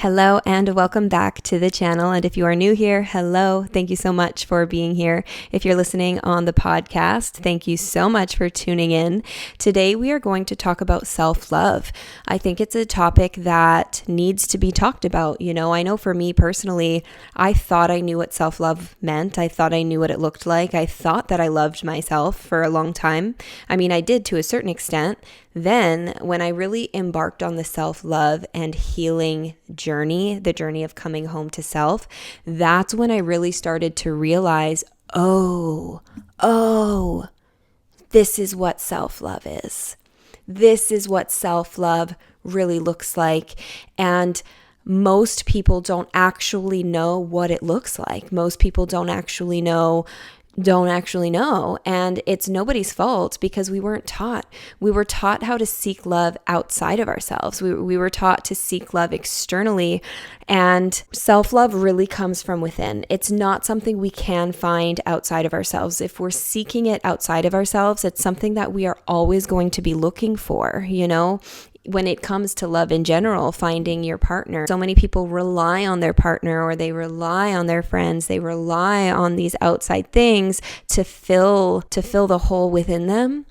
Hello and welcome back to the channel. And if you are new here, hello. Thank you so much for being here. If you're listening on the podcast, thank you so much for tuning in. Today we are going to talk about self-love. I think it's a topic that needs to be talked about. I know for me personally, I thought I knew what self-love meant. I thought I knew what it looked like. I thought that I loved myself for a long time. I mean, I did to a certain extent. Then when I really embarked on the self-love and healing journey, the journey of coming home to self, that's when I really started to realize, oh, this is what self-love is. This is what self-love really looks like. And most people don't actually know what it looks like. Most people don't actually know. And it's nobody's fault because we weren't taught. We were taught how to seek love outside of ourselves. We were taught to seek love externally, and self-love really comes from within. It's not something we can find outside of ourselves. If we're seeking it outside of ourselves, it's something that we are always going to be looking for, When it comes to love in general, finding your partner, so many people rely on their partner, or they rely on their friends. They rely on these outside things to fill the hole within them.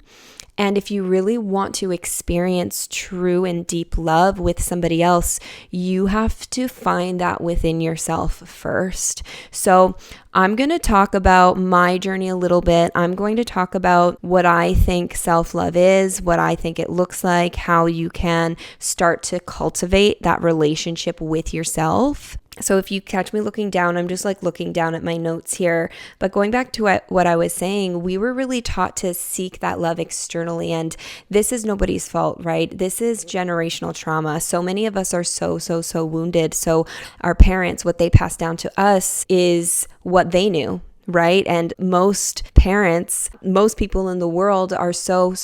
And if you really want to experience true and deep love with somebody else, you have to find that within yourself first. So I'm going to talk about my journey a little bit. I'm going to talk about what I think self-love is, what I think it looks like, how you can start to cultivate that relationship with yourself. So if you catch me looking down, I'm just looking down at my notes here. But going back to what I was saying, we were really taught to seek that love externally. And this is nobody's fault, right? This is generational trauma. So many of us are so wounded. So our parents, what they passed down to us is what they knew. Right? And most parents, most people in the world are so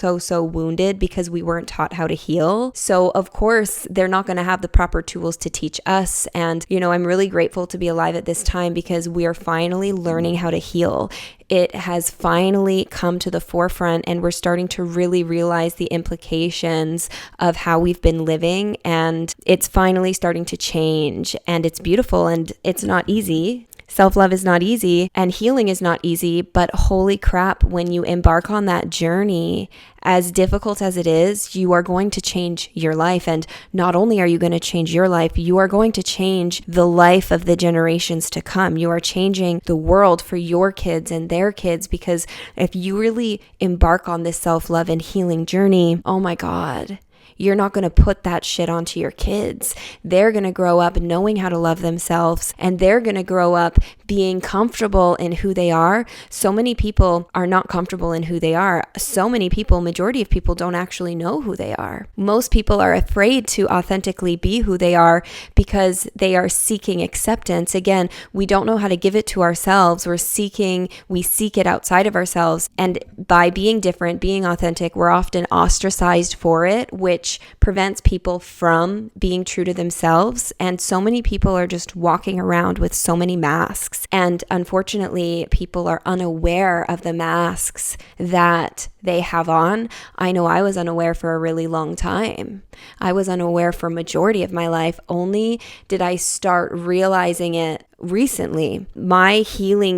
wounded because we weren't taught how to heal. So of course, they're not going to have the proper tools to teach us. And, I'm really grateful to be alive at this time because we are finally learning how to heal. It has finally come to the forefront, and we're starting to really realize the implications of how we've been living, and it's finally starting to change, and it's beautiful, and it's not easy. Self-love is not easy and healing is not easy, but holy crap, when you embark on that journey, as difficult as it is, you are going to change your life. And not only are you going to change your life, you are going to change the life of the generations to come. You are changing the world for your kids and their kids, because if you really embark on this self-love and healing journey, oh my God, you're not going to put that shit onto your kids. They're going to grow up knowing how to love themselves, and they're going to grow up being comfortable in who they are. So many people are not comfortable in who they are. So many people, majority of people, don't actually know who they are. Most people are afraid to authentically be who they are because they are seeking acceptance. Again, we don't know how to give it to ourselves. We seek it outside of ourselves. And by being different, being authentic, we're often ostracized for it, which prevents people from being true to themselves. And so many people are just walking around with so many masks. And unfortunately, people are unaware of the masks that they have on. I know I was unaware for a really long time. I was unaware for a majority of my life. Only did I start realizing it recently. My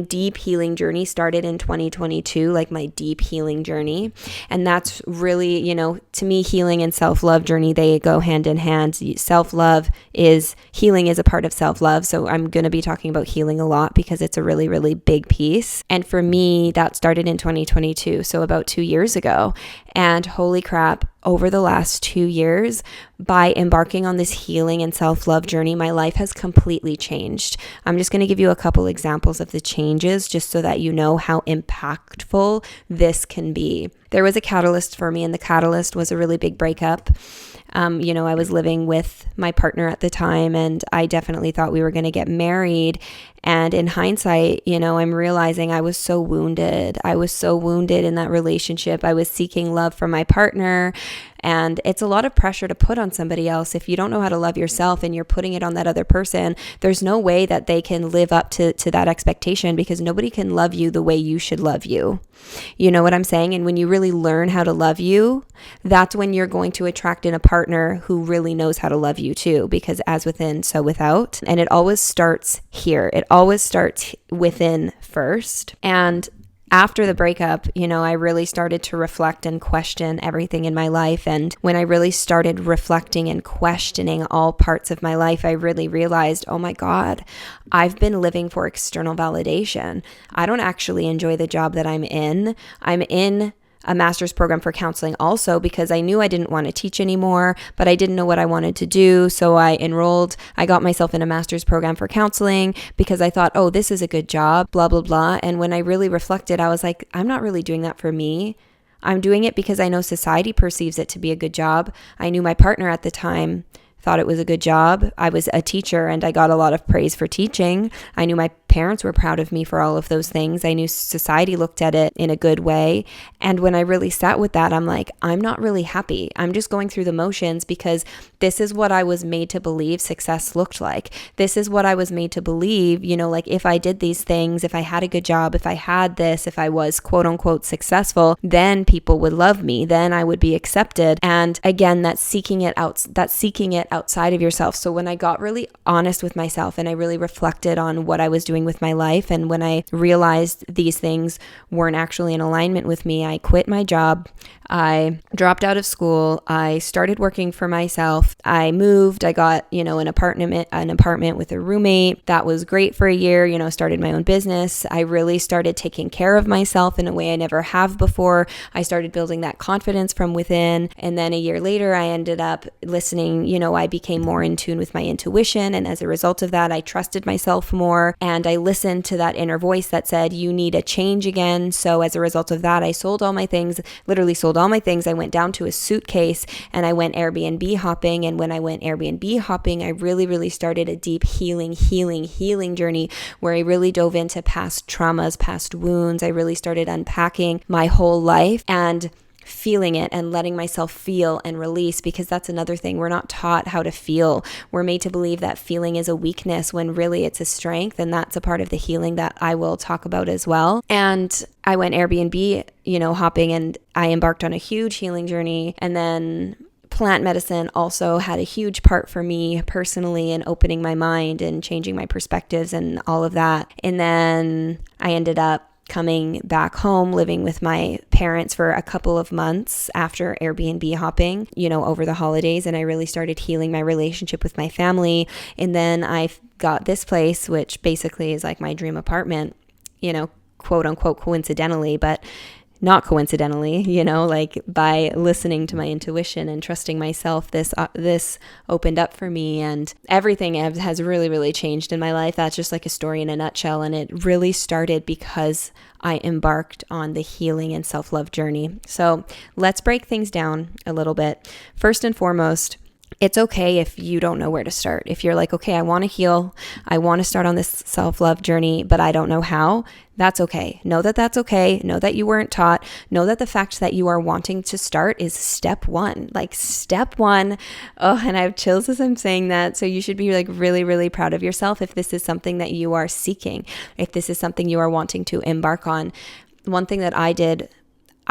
deep healing journey started in 2022, my deep healing journey. And that's really, to me, healing and self-love journey, they go hand in hand. Healing is a part of self-love. So I'm going to be talking about healing a lot because it's a really, really big piece. And for me, that started in 2022. So about 2 years ago. And holy crap, over the last 2 years, by embarking on this healing and self-love journey, my life has completely changed. I'm just going to give you a couple examples of the changes just so that you know how impactful this can be. There was a catalyst for me, and the catalyst was a really big breakup. I was living with my partner at the time, and I definitely thought we were going to get married. And in hindsight, I'm realizing I was so wounded. I was so wounded in that relationship. I was seeking love from my partner, And it's a lot of pressure to put on somebody else. If you don't know how to love yourself and you're putting it on that other person, there's no way that they can live up to that expectation, because nobody can love you the way you should love you. You know what I'm saying? And when you really learn how to love you, that's when you're going to attract in a partner who really knows how to love you too, because as within, so without. And it always starts here. It always starts within first. And after the breakup, I really started to reflect and question everything in my life. And when I really started reflecting and questioning all parts of my life, I really realized, oh my God, I've been living for external validation. I don't actually enjoy the job that I'm in. I'm in a master's program for counseling also because I knew I didn't want to teach anymore, but I didn't know what I wanted to do. So I got myself in a master's program for counseling because I thought, oh, this is a good job, blah, blah, blah. And when I really reflected, I was like, I'm not really doing that for me. I'm doing it because I know society perceives it to be a good job. I knew my partner at the time thought it was a good job. I was a teacher and I got a lot of praise for teaching. I knew my parents were proud of me for all of those things. I knew society looked at it in a good way. And when I really sat with that, I'm like, I'm not really happy. I'm just going through the motions because this is what I was made to believe success looked like. This is what I was made to believe, like if I did these things, if I had a good job, if I had this, if I was quote unquote successful, then people would love me. Then I would be accepted. And again, that's seeking it outside of yourself. So when I got really honest with myself and I really reflected on what I was doing with my life, and when I realized these things weren't actually in alignment with me, I quit my job. I dropped out of school. I started working for myself. I moved. I got, an apartment with a roommate. That was great for a year, started my own business. I really started taking care of myself in a way I never have before. I started building that confidence from within. And then a year later, I ended up listening, I became more in tune with my intuition. And as a result of that, I trusted myself more. And I listened to that inner voice that said, you need a change again. So as a result of that, I sold all my things, literally sold all my things. I went down to a suitcase and I went Airbnb hopping. And when I went Airbnb hopping, I really, really started a deep healing journey where I really dove into past traumas, past wounds. I really started unpacking my whole life and feeling it and letting myself feel and release, because that's another thing. We're not taught how to feel. We're made to believe that feeling is a weakness when really it's a strength. And that's a part of the healing that I will talk about as well. And I went Airbnb, hopping, and I embarked on a huge healing journey. And then plant medicine also had a huge part for me personally in opening my mind and changing my perspectives and all of that. And then I ended up coming back home, living with my parents for a couple of months after Airbnb hopping, over the holidays. And I really started healing my relationship with my family. And then I got this place, which basically is like my dream apartment, quote unquote coincidentally, but not coincidentally, like by listening to my intuition and trusting myself, this opened up for me, and everything has really, really changed in my life. That's just like a story in a nutshell. And it really started because I embarked on the healing and self-love journey. So let's break things down a little bit. First and foremost, it's okay if you don't know where to start. If you're like, okay, I want to heal, I want to start on this self-love journey, but I don't know how, that's okay. Know that that's okay. Know that you weren't taught. Know that the fact that you are wanting to start is step one. Like step one. Oh, and I have chills as I'm saying that. So you should be like really, really proud of yourself if this is something that you are seeking, if this is something you are wanting to embark on. One thing that I did,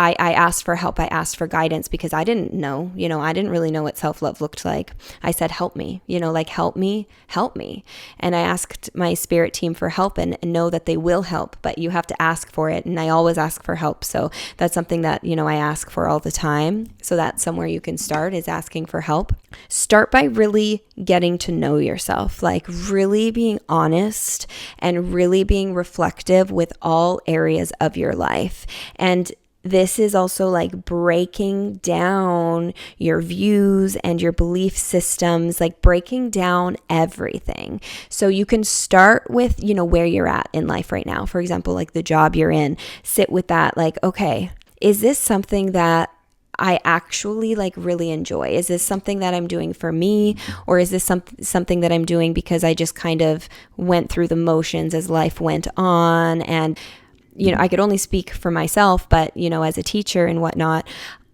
I asked for help. I asked for guidance because I didn't know, I didn't really know what self-love looked like. I said, help me, help me. And I asked my spirit team for help and know that they will help, but you have to ask for it. And I always ask for help. So that's something that, I ask for all the time. So that's somewhere you can start, is asking for help. Start by really getting to know yourself, like really being honest and really being reflective with all areas of your life. And this is also like breaking down your views and your belief systems, like breaking down everything. So you can start with, where you're at in life right now. For example, like the job you're in, sit with that. Like, okay, is this something that I actually like really enjoy? Is this something that I'm doing for me? Or is this something that I'm doing because I just kind of went through the motions as life went on? And I could only speak for myself, but, as a teacher and whatnot,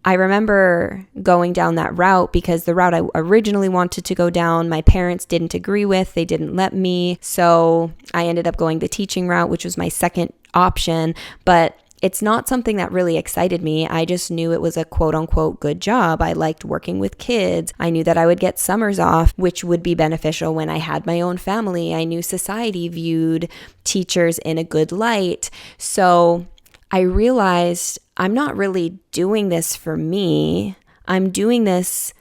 I remember going down that route because the route I originally wanted to go down, my parents didn't agree with. They didn't let me. So I ended up going the teaching route, which was my second option. But it's not something that really excited me. I just knew it was a quote unquote good job. I liked working with kids. I knew that I would get summers off, which would be beneficial when I had my own family. I knew society viewed teachers in a good light. So I realized I'm not really doing this for me. I'm doing this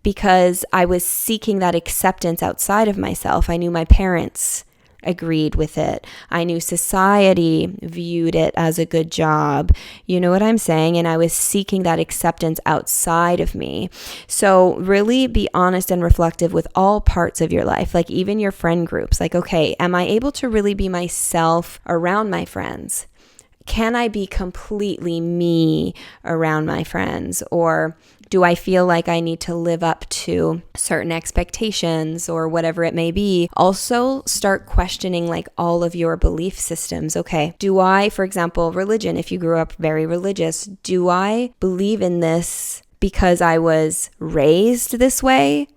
because I was seeking that acceptance outside of myself. I knew my parents agreed with it. I knew society viewed it as a good job. You know what I'm saying? And I was seeking that acceptance outside of me. So really be honest and reflective with all parts of your life, like even your friend groups. Like, okay, am I able to really be myself around my friends? Can I be completely me around my friends? Or do I feel like I need to live up to certain expectations or whatever it may be? Also, start questioning like all of your belief systems. Okay, do I, for example, religion, if you grew up very religious, do I believe in this because I was raised this way?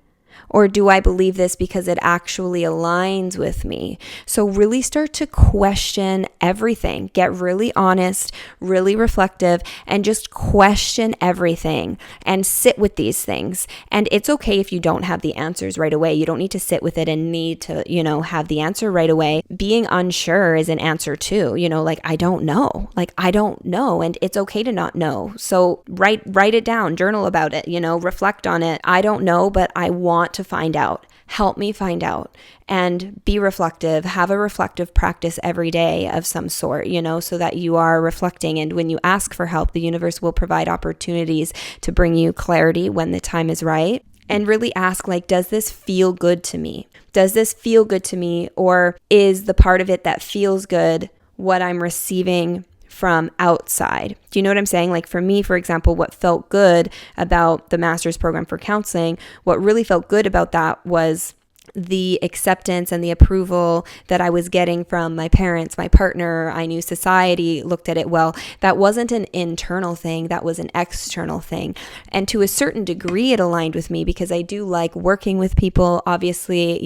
Or do I believe this because it actually aligns with me? So really start to question everything. Get really honest, really reflective, and just question everything and sit with these things. And it's okay if you don't have the answers right away. You don't need to sit with it and need to, have the answer right away. Being unsure is an answer too. Like I don't know. And it's okay to not know. So write it down, journal about it, reflect on it. I don't know, but I want to find out. Help me find out, and be reflective. Have a reflective practice every day of some sort, so that you are reflecting. And when you ask for help, the universe will provide opportunities to bring you clarity when the time is right. And really ask, like, does this feel good to me? Does this feel good to me? Or is the part of it that feels good what I'm receiving from outside? Do you know what I'm saying? Like for me, for example, what felt good about the master's program for counseling, what really felt good about that was the acceptance and the approval that I was getting from my parents, my partner. I knew society looked at it well. That wasn't an internal thing. That was an external thing. And to a certain degree, it aligned with me because I do like working with people. Obviously,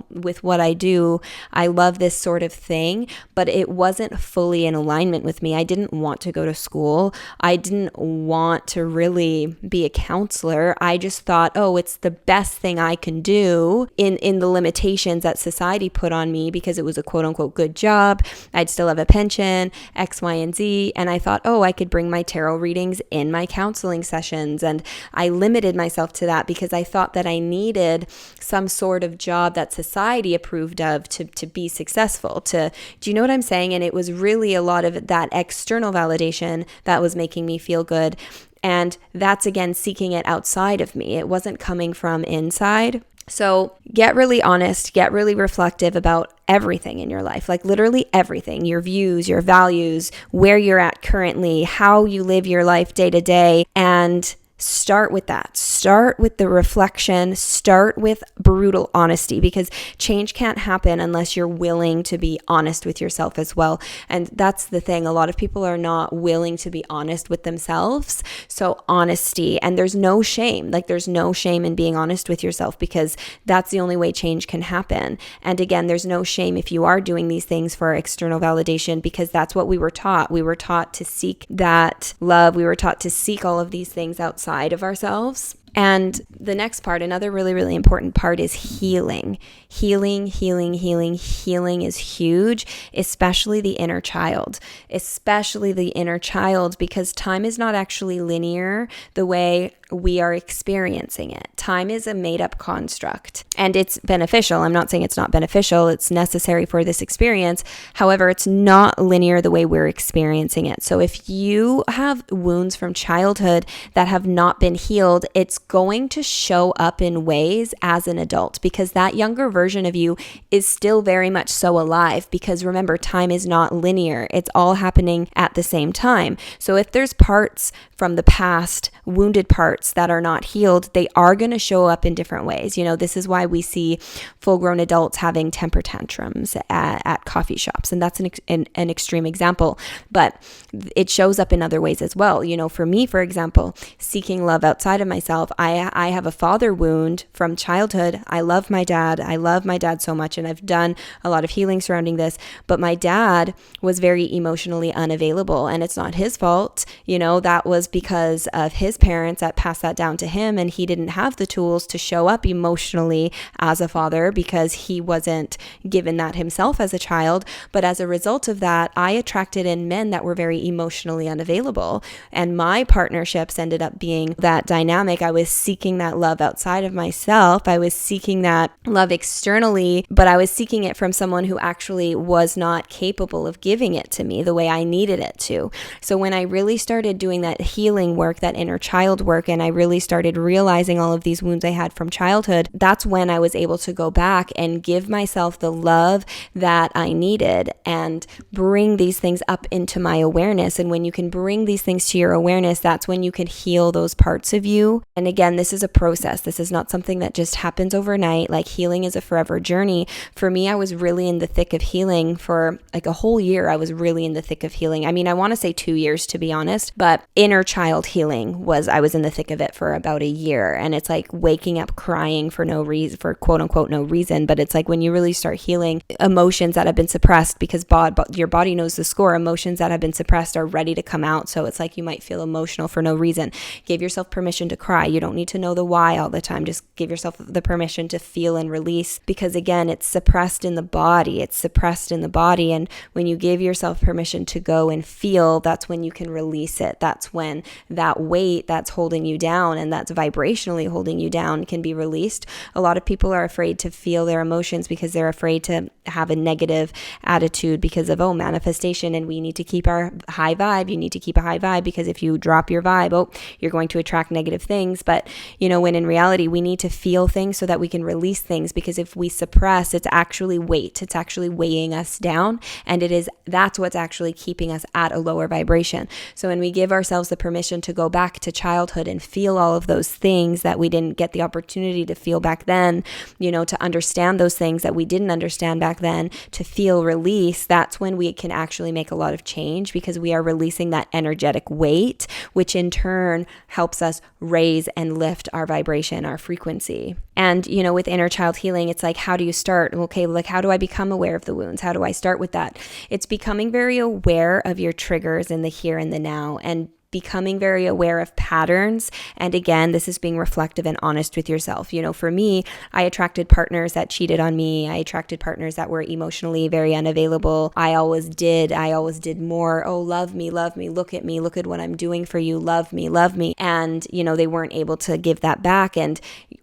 with what I do, I love this sort of thing, but it wasn't fully in alignment with me. I didn't want to go to school. I didn't want to really be a counselor. I just thought, oh, it's the best thing I can do in the limitations that society put on me because it was a quote unquote good job. I'd still have a pension, X, Y, and Z. And I thought, oh, I could bring my tarot readings in my counseling sessions. And I limited myself to that because I thought that I needed some sort of job that society approved of to be successful. Do you know what I'm saying? And it was really a lot of that external validation that was making me feel good. And that's, again, seeking it outside of me. It wasn't coming from inside. So get really honest, get really reflective about everything in your life, like literally everything, your views, your values, where you're at currently, how you live your life day to day, and start with that. Start with the reflection. Start with brutal honesty because change can't happen unless you're willing to be honest with yourself as well. And that's the thing. A lot of people are not willing to be honest with themselves. So honesty, and there's no shame. Like there's no shame in being honest with yourself because that's the only way change can happen. And again, there's no shame if you are doing these things for external validation because that's what we were taught. We were taught to seek that love. We were taught to seek all of these things outside of ourselves. And the next part, another really, really important part is healing. Healing is huge, especially the inner child, because time is not actually linear the way we are experiencing it. Time is a made-up construct and it's beneficial. I'm not saying it's not beneficial. It's necessary for this experience. However, it's not linear the way we're experiencing it. So if you have wounds from childhood that have not been healed, it's going to show up in ways as an adult because that younger version of you is still very much so alive because remember, time is not linear. It's all happening at the same time. So if there's parts from the past, wounded parts parts that are not healed, they are going to show up in different ways. This is why we see full-grown adults having temper tantrums at coffee shops. And that's an extreme example, but it shows up in other ways as well. For me, for example, seeking love outside of myself, I have a father wound from childhood. I love my dad. I love my dad so much, and I've done a lot of healing surrounding this, but my dad was very emotionally unavailable, and it's not his fault. That was because of his parents that passed that down to him, and he didn't have the tools to show up emotionally as a father because he wasn't given that himself as a child. But as a result of that, I attracted in men that were very emotionally unavailable, and my partnerships ended up being that dynamic. I was seeking that love outside of myself. I was seeking that love externally, but I was seeking it from someone who actually was not capable of giving it to me the way I needed it to. So when I really started doing that healing work, that inner child work, and I really started realizing all of these wounds I had from childhood, that's when I was able to go back and give myself the love that I needed and bring these things up into my awareness. And when you can bring these things to your awareness, that's when you can heal those parts of you. And again, this is a process. This is not something that just happens overnight. Like, healing is a forever journey. For me, I was really in the thick of healing for like a whole year. I was really in the thick of healing. I mean, I want to say 2 years to be honest, but inner child healing I was in the thick of it for about a year. And it's like waking up crying for no reason, for quote unquote no reason. But it's like when you really start healing emotions that have been suppressed, because your body knows the score. Emotions that have been suppressed are ready to come out. So it's like you might feel emotional for no reason. Give yourself permission to cry. You don't need to know the why all the time. Just give yourself the permission to feel and release, because again, it's suppressed in the body. And when you give yourself permission to go and feel, that's when you can release it. That's when that weight that's holding you down and that's vibrationally holding you down can be released. A lot of people are afraid to feel their emotions because they're afraid to have a negative attitude because of, manifestation, and we need to keep our high vibe. You need to keep a high vibe, because if you drop your vibe, you're going to attract negative things. But when in reality, we need to feel things so that we can release things, because if we suppress, it's actually weight. It's actually weighing us down, and that's what's actually keeping us at a lower vibration. So when we give ourselves the permission to go back to childhood and feel all of those things that we didn't get the opportunity to feel back then, to understand those things that we didn't understand back then, to feel release, that's when we can actually make a lot of change, because we are releasing that energetic weight, which in turn helps us raise and lift our vibration, our frequency. And, with inner child healing, it's like, how do you start? Okay, like, how do I become aware of the wounds? How do I start with that? It's becoming very aware of your triggers in the here and the now, and becoming very aware of patterns. And again, this is being reflective and honest with yourself. For me, I attracted partners that cheated on me. I attracted partners that were emotionally very unavailable. I always did more. Oh, love me, look at me, look at what I'm doing for you, love me. And, they weren't able to give that back. And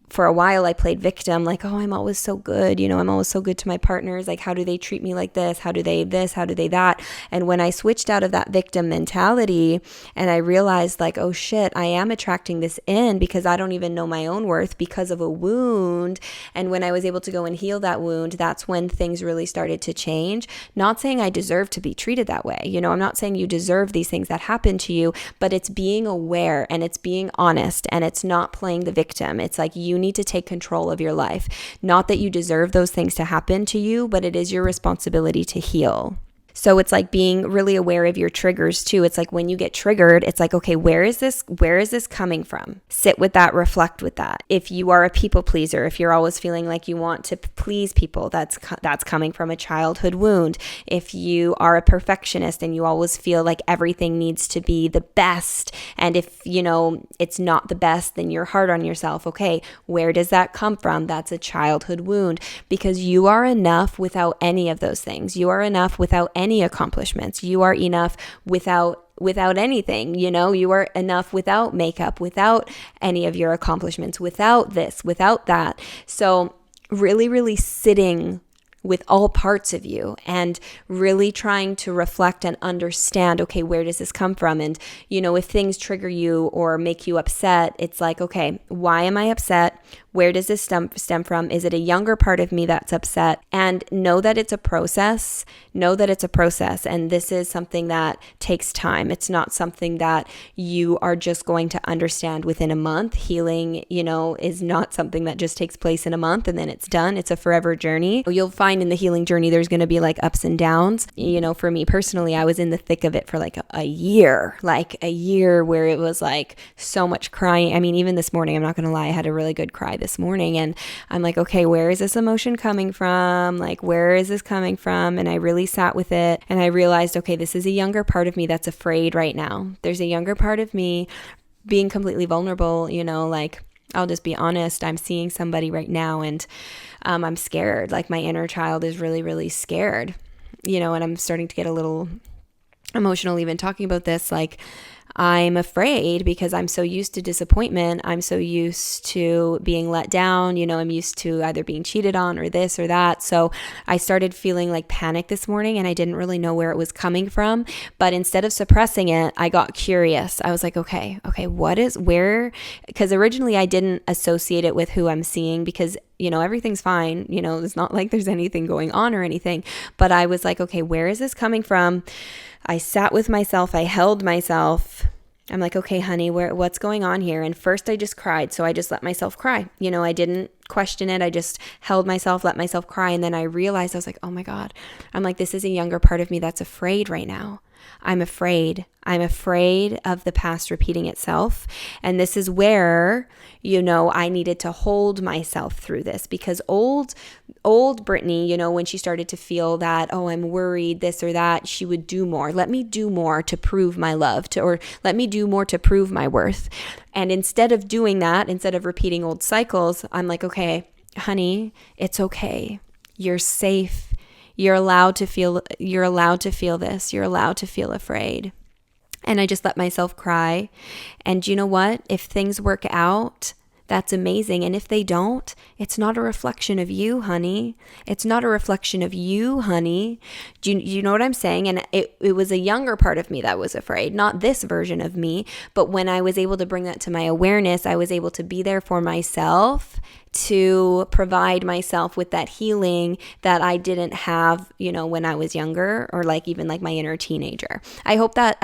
for a while I played victim, like, I'm always so good. I'm always so good to my partners. Like, how do they treat me like this? How do they this? How do they that? And when I switched out of that victim mentality and I realized, like, oh shit, I am attracting this in because I don't even know my own worth because of a wound. And when I was able to go and heal that wound, that's when things really started to change. Not saying I deserve to be treated that way. I'm not saying you deserve these things that happen to you, but it's being aware and it's being honest, and it's not playing the victim. It's like, you need to take control of your life. Not that you deserve those things to happen to you, but it is your responsibility to heal. So it's like being really aware of your triggers too. It's like when you get triggered, it's like, okay, where is this coming from? Sit with that, reflect with that. If you are a people pleaser, if you're always feeling like you want to please people, that's coming from a childhood wound. If you are a perfectionist and you always feel like everything needs to be the best, and if it's not the best, then you're hard on yourself. Okay, where does that come from? That's a childhood wound, because you are enough without any of those things. You are enough without any accomplishments. You are enough without anything. You are enough without makeup, without any of your accomplishments, without this, without that. So really, really sitting with all parts of you, and really trying to reflect and understand, okay, where does this come from? And, if things trigger you or make you upset, it's like, okay, why am I upset? Where does this stem from? Is it a younger part of me that's upset? And know that it's a process. Know that it's a process. And this is something that takes time. It's not something that you are just going to understand within a month. Healing, is not something that just takes place in a month and then it's done. It's a forever journey. You'll find in the healing journey, there's going to be like ups and downs. For me personally, I was in the thick of it for like a year where it was like so much crying. I mean, even this morning, I'm not going to lie, I had a really good cry this morning, and I'm like, okay, where is this emotion coming from? Like, where is this coming from? And I really sat with it, and I realized, okay, this is a younger part of me that's afraid right now. There's a younger part of me being completely vulnerable, like, I'll just be honest, I'm seeing somebody right now, and I'm scared. Like, my inner child is really, really scared, and I'm starting to get a little emotional even talking about this. Like, I'm afraid because I'm so used to disappointment. I'm so used to being let down. I'm used to either being cheated on or this or that. So I started feeling like panic this morning, and I didn't really know where it was coming from. But instead of suppressing it, I got curious. I was like, okay, where? Because originally I didn't associate it with who I'm seeing because everything's fine. It's not like there's anything going on or anything. But I was like, okay, where is this coming from? I sat with myself. I held myself. I'm like, okay, honey, what's going on here? And first I just cried. So I just let myself cry. I didn't question it. I just held myself, let myself cry. And then I realized, I was like, oh my God. I'm like, this is a younger part of me that's afraid right now. I'm afraid. I'm afraid of the past repeating itself. And this is where, I needed to hold myself through this, because old Brittany, when she started to feel that, oh, I'm worried, this or that, she would do more. Let me do more to prove my love, or let me do more to prove my worth. And instead of doing that, instead of repeating old cycles, I'm like, okay, honey, it's okay. You're safe. You're allowed to feel this. You're allowed to feel afraid. And I just let myself cry. And you know what? If things work out, that's amazing. And if they don't, it's not a reflection of you, honey. It's not a reflection of you, honey. Do you know what I'm saying? And it was a younger part of me that was afraid, not this version of me. But when I was able to bring that to my awareness, I was able to be there for myself, to provide myself with that healing that I didn't have, when I was younger, or like even like my inner teenager. I hope that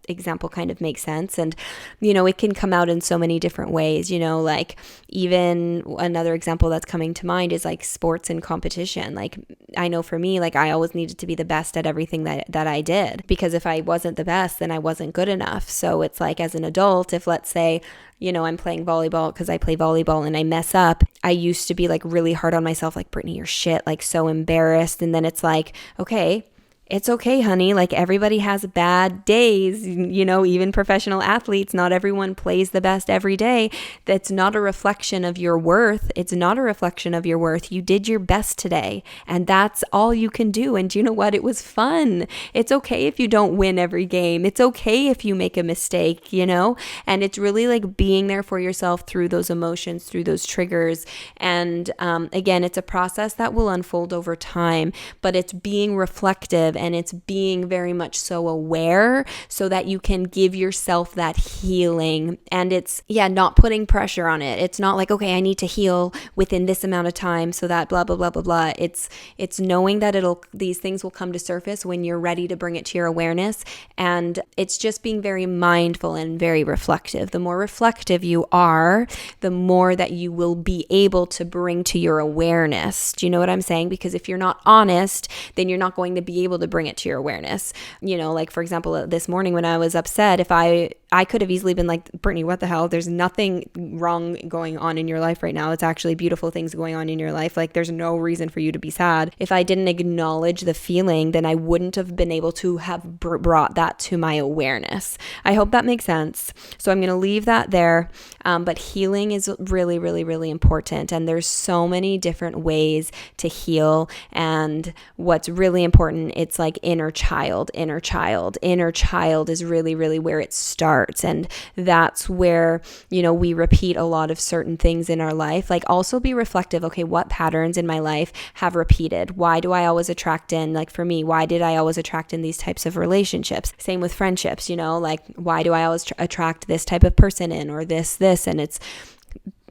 example kind of makes sense. And, it can come out in so many different ways, like even another example that's coming to mind is like sports and competition. Like, I know for me, like I always needed to be the best at everything that I did, because if I wasn't the best, then I wasn't good enough. So it's like, as an adult, if let's say, I'm playing volleyball, because I play volleyball, and I mess up, I used to be like really hard on myself, like, Brittany, you're shit, like so embarrassed. And then it's like, okay, it's okay, honey. Like, everybody has bad days, even professional athletes, not everyone plays the best every day. That's not a reflection of your worth. It's not a reflection of your worth. You did your best today, and that's all you can do. And you know what? It was fun. It's okay if you don't win every game. It's okay if you make a mistake, and it's really like being there for yourself through those emotions, through those triggers. And again, it's a process that will unfold over time, but it's being reflective, and it's being very much so aware, so that you can give yourself that healing. And it's, not putting pressure on it. It's not like, okay, I need to heal within this amount of time so that blah, blah, blah, blah, blah. It's knowing that these things will come to surface when you're ready to bring it to your awareness. And it's just being very mindful and very reflective. The more reflective you are, the more that you will be able to bring to your awareness. Do you know what I'm saying? Because if you're not honest, then you're not going to be able to bring it to your awareness. Like, for example, this morning when I was upset, if I could have easily been like, Brittany, what the hell? There's nothing wrong going on in your life right now. It's actually beautiful things going on in your life. Like, there's no reason for you to be sad. If I didn't acknowledge the feeling, then I wouldn't have been able to have brought that to my awareness. I hope that makes sense. So I'm going to leave that there. But healing is really, really, really important. And there's so many different ways to heal. And what's really important, it's like inner child. Inner child is really, really where it starts. And that's where, we repeat a lot of certain things in our life. Like, also be reflective. Okay, what patterns in my life have repeated? Why do I always attract in, like for me, why did I always attract in these types of relationships? Same with friendships, like why do I always attract this type of person in, or this, and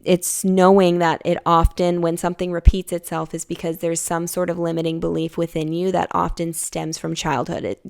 it's knowing that it often, when something repeats itself, is because there's some sort of limiting belief within you that often stems from childhood. It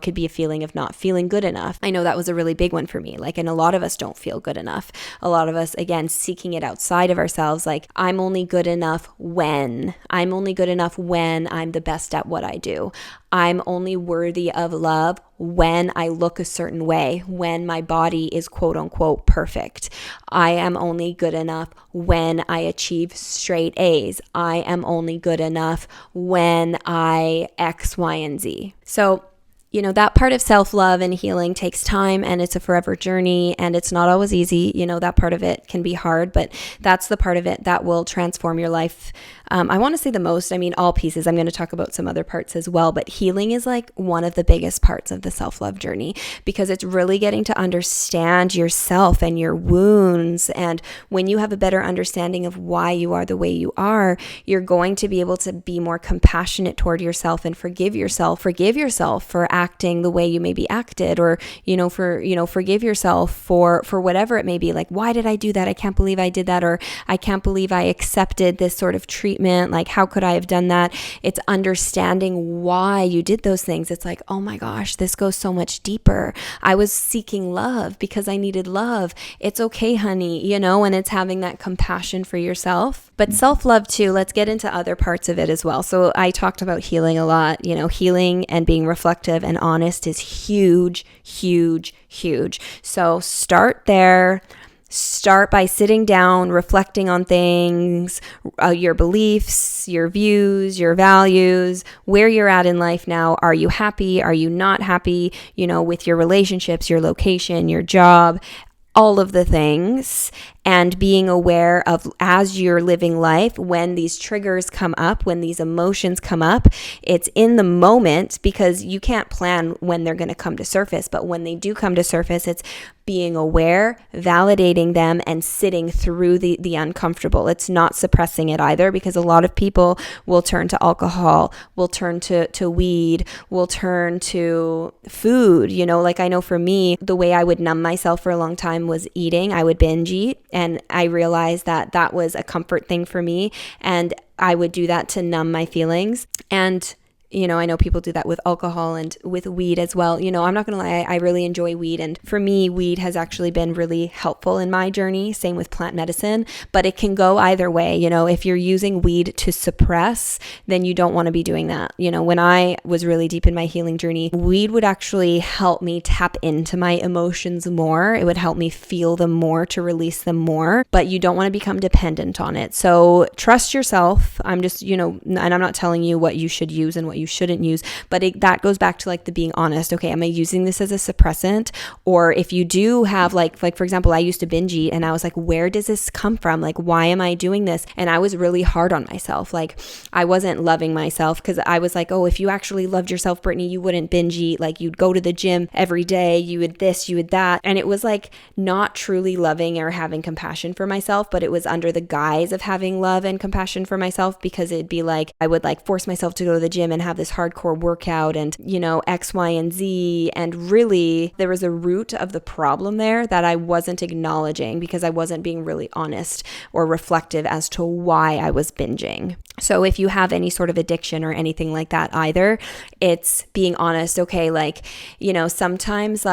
could be a feeling of not feeling good enough. I know that was a really big one for me. And a lot of us don't feel good enough. A lot of us, again, seeking it outside of ourselves. Like, I'm only good enough when I'm the best at what I do. I'm only worthy of love when I look a certain way, when my body is quote unquote perfect. I am only good enough when I achieve straight A's. I am only good enough when I X, Y, and Z. So, that part of self-love and healing takes time, and it's a forever journey, and it's not always easy. That part of it can be hard, but that's the part of it that will transform your life. I want to say the most, all pieces. I'm going to talk about some other parts as well, but healing is like one of the biggest parts of the self-love journey, because it's really getting to understand yourself and your wounds. And when you have a better understanding of why you are the way you are, you're going to be able to be more compassionate toward yourself and forgive yourself for acting the way you maybe acted, or, forgive yourself for whatever it may be. Like, why did I do that? I can't believe I did that. Or I can't believe I accepted this sort of treatment. Like, how could I have done that? It's understanding why you did those things. It's like, oh my gosh, this goes so much deeper. I was seeking love because I needed love. It's okay, honey, and it's having that compassion for yourself. But self-love too, let's get into other parts of it as well. So I talked about healing a lot. Healing and being reflective and honest is huge, huge, huge. So start there. Start by sitting down, reflecting on things, your beliefs, your views, your values, where you're at in life now. Are you happy? Are you not happy? With your relationships, your location, your job, all of the things. And being aware of, as you're living life, when these triggers come up, when these emotions come up, it's in the moment, because you can't plan when they're going to come to surface. But when they do come to surface, it's being aware, validating them, and sitting through the uncomfortable. It's not suppressing it either, because a lot of people will turn to alcohol, will turn to weed, will turn to food. Like, I know for me, the way I would numb myself for a long time was eating. I would binge eat. And I realized that was a comfort thing for me. And I would do that to numb my feelings. And I know people do that with alcohol and with weed as well. I'm not going to lie, I really enjoy weed. And for me, weed has actually been really helpful in my journey. Same with plant medicine, but it can go either way. If you're using weed to suppress, then you don't want to be doing that. When I was really deep in my healing journey, weed would actually help me tap into my emotions more. It would help me feel them more, to release them more, but you don't want to become dependent on it. So trust yourself. I'm just, and I'm not telling you what you should use and what you shouldn't use, but that goes back to like the being honest. Okay, am I using this as a suppressant? Or if you do have like for example, I used to binge eat, and I was like, where does this come from? Like, why am I doing this? And I was really hard on myself. Like, I wasn't loving myself, because I was like, oh, if you actually loved yourself, Brittany, you wouldn't binge eat. Like, you'd go to the gym every day, you would this, you would that. And it was like not truly loving or having compassion for myself, but it was under the guise of having love and compassion for myself, because it'd be like, I would like force myself to go to the gym and have this hardcore workout and, X, Y, and Z. And really, there was a root of the problem there that I wasn't acknowledging, because I wasn't being really honest or reflective as to why I was binging. So if you have any sort of addiction or anything like that either, it's being honest. Okay, sometimes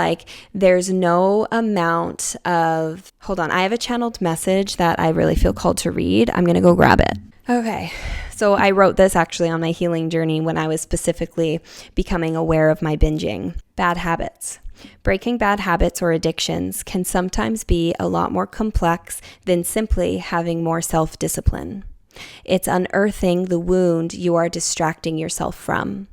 there's no amount of, hold on, I have a channeled message that I really feel called to read. I'm going to go grab it. Okay. So I wrote this actually on my healing journey when I was specifically becoming aware of my binging. Bad habits. Breaking bad habits or addictions can sometimes be a lot more complex than simply having more self-discipline. It's unearthing the wound you are distracting yourself from.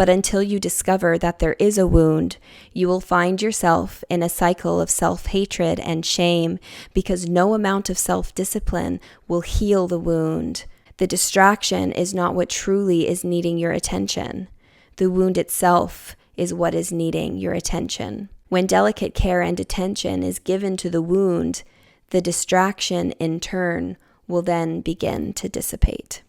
But until you discover that there is a wound, you will find yourself in a cycle of self-hatred and shame, because no amount of self-discipline will heal the wound. The distraction is not what truly is needing your attention. The wound itself is what is needing your attention. When delicate care and attention is given to the wound, the distraction in turn will then begin to dissipate.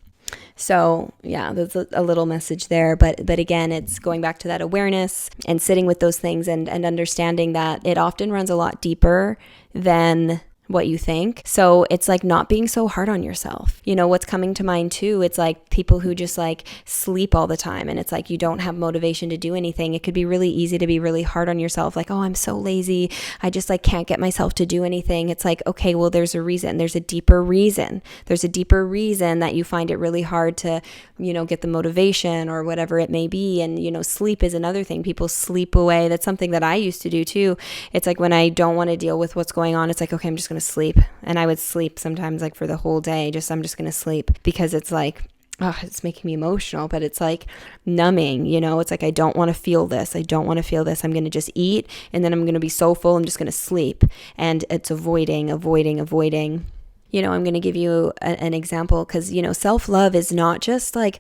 So yeah, there's a little message there, but again, it's going back to that awareness and sitting with those things and understanding that it often runs a lot deeper than what you think. So it's like not being so hard on yourself. You know, what's coming to mind too, it's like people who just like sleep all the time, and it's like you don't have motivation to do anything. It could be really easy to be really hard on yourself, like, oh, I'm so lazy, I just like can't get myself to do anything. It's like, okay, well, there's a reason. There's a deeper reason that you find it really hard to, you know, get the motivation or whatever it may be. And, you know, sleep is another thing. People sleep away. That's something that I used to do too. It's like when I don't want to deal with what's going on, it's like, okay, I'm just going to sleep. And I would sleep sometimes like for the whole day. I'm just going to sleep, because it's like, oh, it's making me emotional, but it's like numbing, you know, it's like, I don't want to feel this. I'm going to just eat, and then I'm going to be so full, I'm just going to sleep. And it's avoiding. You know, I'm going to give you an example, because, you know, self-love is not just like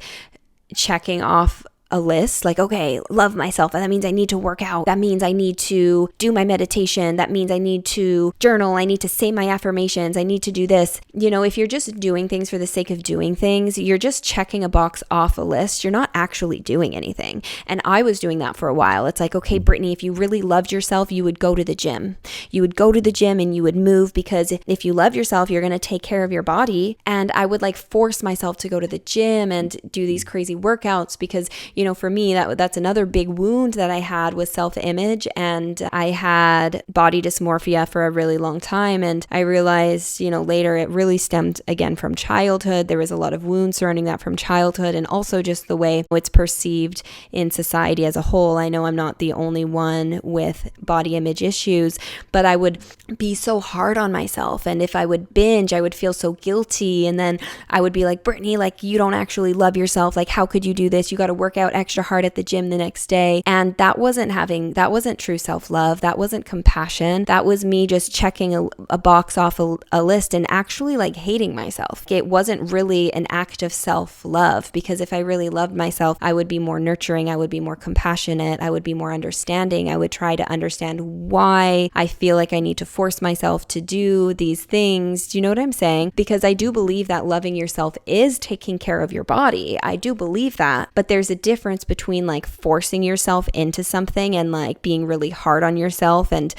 checking off a list, like, okay, love myself. That means I need to work out. That means I need to do my meditation. That means I need to journal. I need to say my affirmations. I need to do this. You know, if you're just doing things for the sake of doing things, you're just checking a box off a list. You're not actually doing anything. And I was doing that for a while. It's like, okay, Brittany, if you really loved yourself, you would go to the gym. You would go to the gym and you would move, because if you love yourself, you're going to take care of your body. And I would like force myself to go to the gym and do these crazy workouts, because, you know, for me, that's another big wound that I had, was self-image. And I had body dysmorphia for a really long time. And I realized, you know, later it really stemmed again from childhood. There was a lot of wounds surrounding that from childhood, and also just the way it's perceived in society as a whole. I know I'm not the only one with body image issues, but I would be so hard on myself. And if I would binge, I would feel so guilty. And then I would be like, Brittany, like, you don't actually love yourself. Like, how could you do this? You got to work out extra hard at the gym the next day. And that wasn't true self-love. That wasn't compassion. That was me just checking a box off a list and actually like hating myself. It wasn't really an act of self-love, because if I really loved myself, I would be more nurturing. I would be more compassionate. I would be more understanding. I would try to understand why I feel like I need to force myself to do these things. Do you know what I'm saying? Because I do believe that loving yourself is taking care of your body. I do believe that. But there's a difference between like forcing yourself into something and like being really hard on yourself. And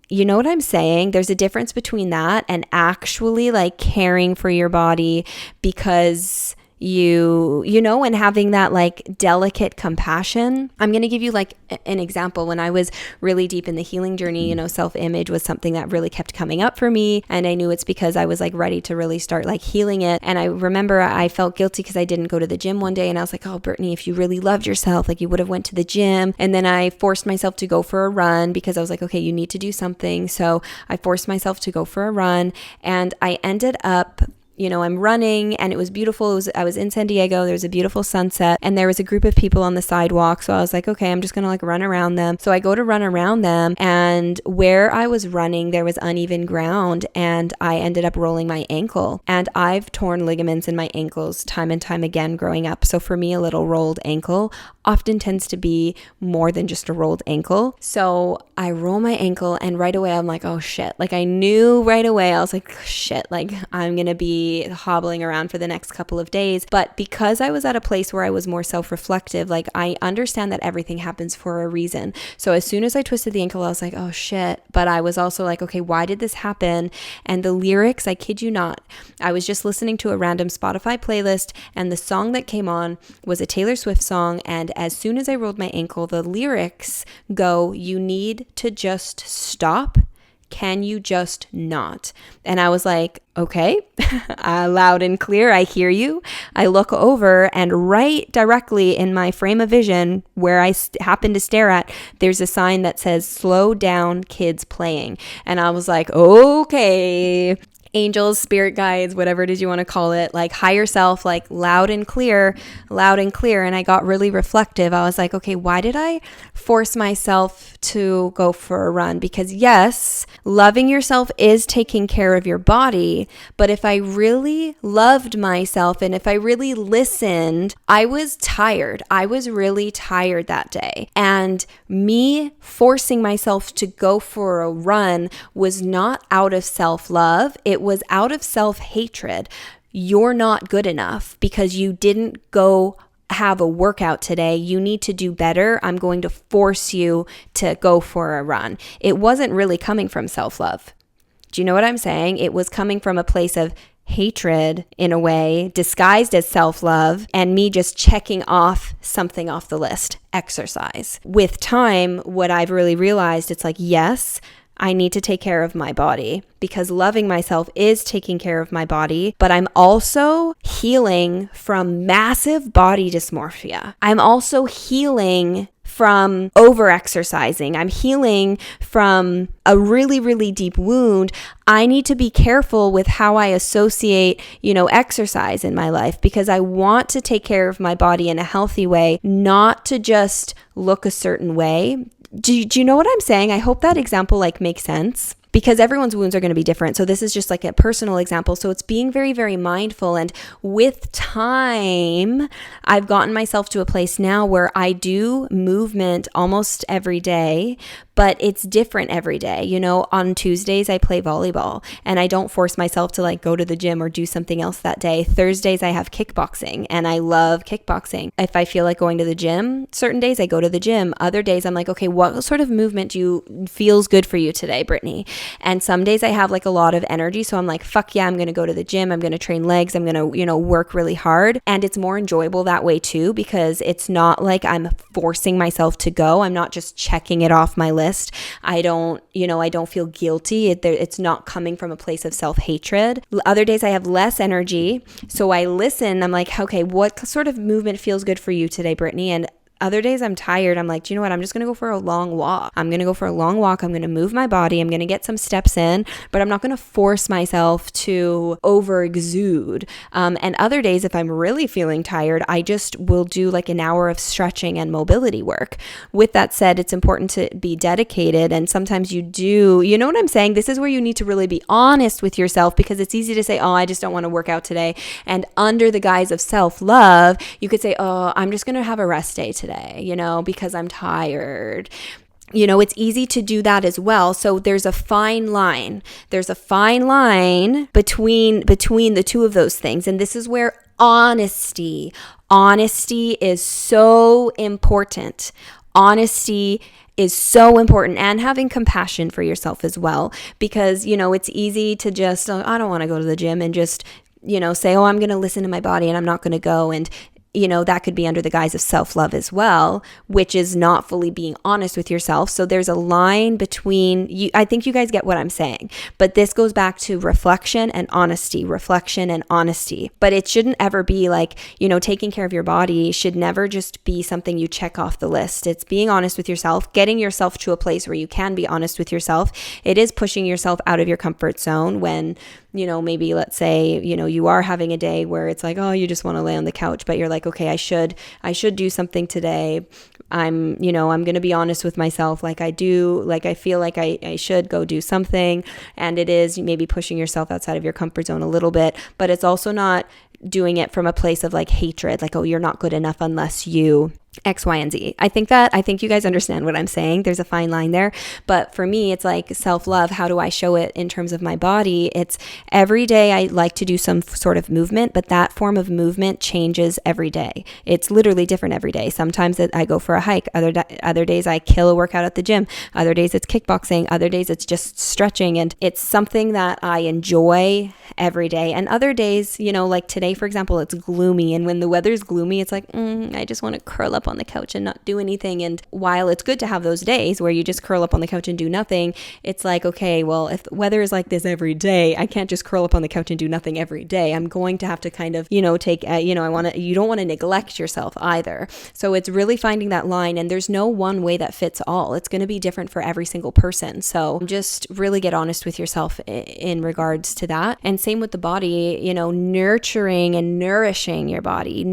you know what I'm saying? There's a difference between that and actually like caring for your body, because you know, and having that like delicate compassion. I'm going to give you like an example. When I was really deep in the healing journey, you know, self-image was something that really kept coming up for me. And I knew it's because I was like ready to really start like healing it. And I remember I felt guilty because I didn't go to the gym one day. And I was like, oh, Brittany, if you really loved yourself, like you would have went to the gym. And then I forced myself to go for a run, because I was like, okay, you need to do something. So I forced myself to go for a run, and I ended up, you know, I'm running, and it was beautiful. I was in San Diego. There was a beautiful sunset, and there was a group of people on the sidewalk. So I was like, okay, I'm just going to like run around them. So I go to run around them, and where I was running, there was uneven ground, and I ended up rolling my ankle. And I've torn ligaments in my ankles time and time again growing up. So for me, a little rolled ankle often tends to be more than just a rolled ankle. So I roll my ankle, and right away I'm like, oh shit. Like I knew right away, I was like, shit, like I'm going to be hobbling around for the next couple of days. But because I was at a place where I was more self-reflective, like I understand that everything happens for a reason. So as soon as I twisted the ankle, I was like, oh shit. But I was also like, okay, why did this happen? And the lyrics, I kid you not, I was just listening to a random Spotify playlist, and the song that came on was a Taylor Swift song. And as soon as I rolled my ankle, the lyrics go, you need to just stop. Can you just not? And I was like, okay, loud and clear. I hear you. I look over, and right directly in my frame of vision where I happen to stare at, there's a sign that says, slow down, kids playing. And I was like, okay. angels, spirit guides, whatever it is you want to call it, like higher self, like loud and clear, loud and clear. And I got really reflective. I was like, okay, why did I force myself to go for a run? Because yes, loving yourself is taking care of your body. But if I really loved myself and if I really listened, I was tired. I was really tired that day. And me forcing myself to go for a run was not out of self-love. It was out of self-hatred. You're not good enough because you didn't go have a workout today. You need to do better. I'm going to force you to go for a run. It wasn't really coming from self-love. Do you know what I'm saying? It was coming from a place of hatred in a way, disguised as self-love, and me just checking off something off the list, exercise. With time, what I've really realized, it's like, yes, I need to take care of my body because loving myself is taking care of my body, but I'm also healing from massive body dysmorphia. I'm also healing from over-exercising. I'm healing from a really, really deep wound. I need to be careful with how I associate, exercise in my life because I want to take care of my body in a healthy way, not to just look a certain way. Do you know what I'm saying? I hope that example makes sense. Because everyone's wounds are going to be different. So this is just a personal example. So it's being very, very mindful. And with time, I've gotten myself to a place now where I do movement almost every day, but it's different every day. On Tuesdays, I play volleyball and I don't force myself to go to the gym or do something else that day. Thursdays, I have kickboxing and I love kickboxing. If I feel like going to the gym, certain days I go to the gym. Other days I'm like, okay, what sort of movement feels good for you today, Brittany? And some days I have a lot of energy. So I'm like, fuck yeah, I'm going to go to the gym. I'm going to train legs. I'm going to, work really hard. And it's more enjoyable that way too, because it's not like I'm forcing myself to go. I'm not just checking it off my list. I don't feel guilty. It's not coming from a place of self-hatred. Other days I have less energy. So I listen. I'm like, okay, what sort of movement feels good for you today, Brittany? And other days I'm tired. I'm like, do you know what? I'm just going to go for a long walk. I'm going to go for a long walk. I'm going to move my body. I'm going to get some steps in, but I'm not going to force myself to over exude. And other days, if I'm really feeling tired, I just will do an hour of stretching and mobility work. With that said, it's important to be dedicated. And sometimes you know what I'm saying? This is where you need to really be honest with yourself because it's easy to say, oh, I just don't want to work out today. And under the guise of self-love, you could say, oh, I'm just going to have a rest day today, because I'm tired. It's easy to do that as well. So there's a fine line. There's a fine line between the two of those things. And this is where honesty is so important. Honesty is so important, and having compassion for yourself as well, because, it's easy to just, oh, I don't want to go to the gym and just, say, oh, I'm going to listen to my body and I'm not going to go. And that could be under the guise of self-love as well, which is not fully being honest with yourself. So there's a line between you. I think you guys get what I'm saying, but this goes back to reflection and honesty. But it shouldn't ever be taking care of your body should never just be something you check off the list. It's being honest with yourself, getting yourself to a place where you can be honest with yourself. It is pushing yourself out of your comfort zone when, maybe let's say, you are having a day where it's like, oh, you just want to lay on the couch, but you're like, okay, I should do something today. I'm going to be honest with myself. I feel like I should go do something. And it is maybe pushing yourself outside of your comfort zone a little bit, but it's also not doing it from a place of hatred, oh, you're not good enough unless you X, Y, and Z. I think you guys understand what I'm saying. There's a fine line there. But for me, it's self-love. How do I show it in terms of my body? It's every day I like to do some sort of movement, but that form of movement changes every day. It's literally different every day. Sometimes I go for a hike. Other days I kill a workout at the gym. Other days it's kickboxing. Other days it's just stretching. And it's something that I enjoy every day. And other days, today, for example, it's gloomy. And when the weather's gloomy, it's I just want to curl up up on the couch and not do anything. And while it's good to have those days where you just curl up on the couch and do nothing, it's like, okay, well, if the weather is like this every day, I can't just curl up on the couch and do nothing every day. I'm going to have to kind of, take, you don't want to neglect yourself either. So it's really finding that line, and there's no one way that fits all. It's going to be different for every single person. So just really get honest with yourself in regards to that. And same with the body, nurturing and nourishing your body,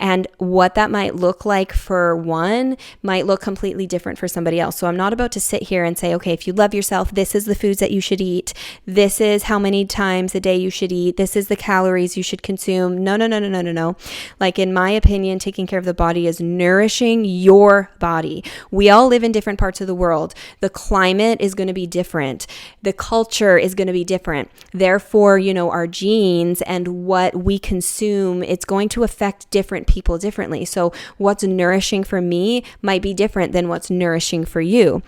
And what that might look like for one might look completely different for somebody else. So I'm not about to sit here and say, okay, if you love yourself, this is the foods that you should eat. This is how many times a day you should eat. This is the calories you should consume. No. Like, in my opinion, taking care of the body is nourishing your body. We all live in different parts of the world. The climate is going to be different. The culture is going to be different. Therefore, our genes and what we consume, it's going to affect different people differently. So what's nourishing for me might be different than what's nourishing for you.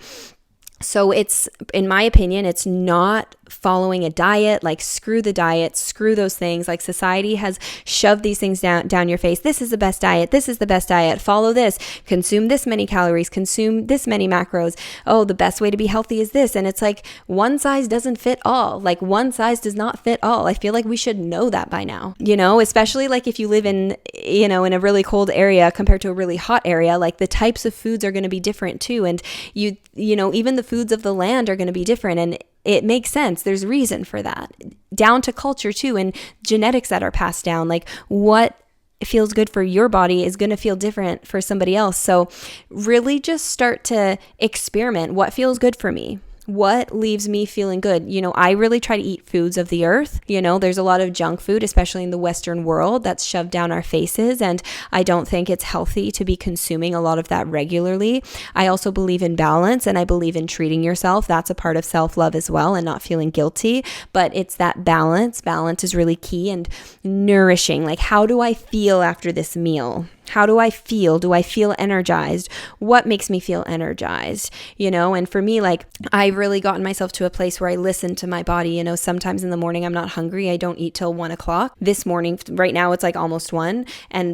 So it's, in my opinion, it's not following a diet. Like, screw the diet, screw those things. Like, society has shoved these things down your face. This is the best diet. This is the best diet. Follow this. Consume this many calories. Consume this many macros. Oh, the best way to be healthy is this. And it's like, one size doesn't fit all. Like, one size does not fit all. I feel like we should know that by now, especially like if you live in, in a really cold area compared to a really hot area, like the types of foods are going to be different too. And even the foods of the land are going to be different. And it makes sense. There's reason for that, down to culture too, and genetics that are passed down. Like, what feels good for your body is going to feel different for somebody else. So really just start to experiment. What feels good for me? What leaves me feeling good? I really try to eat foods of the earth. There's a lot of junk food, especially in the Western world, that's shoved down our faces. And I don't think it's healthy to be consuming a lot of that regularly. I also believe in balance, and I believe in treating yourself. That's a part of self-love as well, and not feeling guilty. But it's that balance. Balance is really key. And nourishing. Like, how do I feel after this meal? How do I feel? Do I feel energized? What makes me feel energized? And for me, like, I've really gotten myself to a place where I listen to my body. Sometimes in the morning I'm not hungry. I don't eat till 1:00. This morning, right now, it's like almost 1.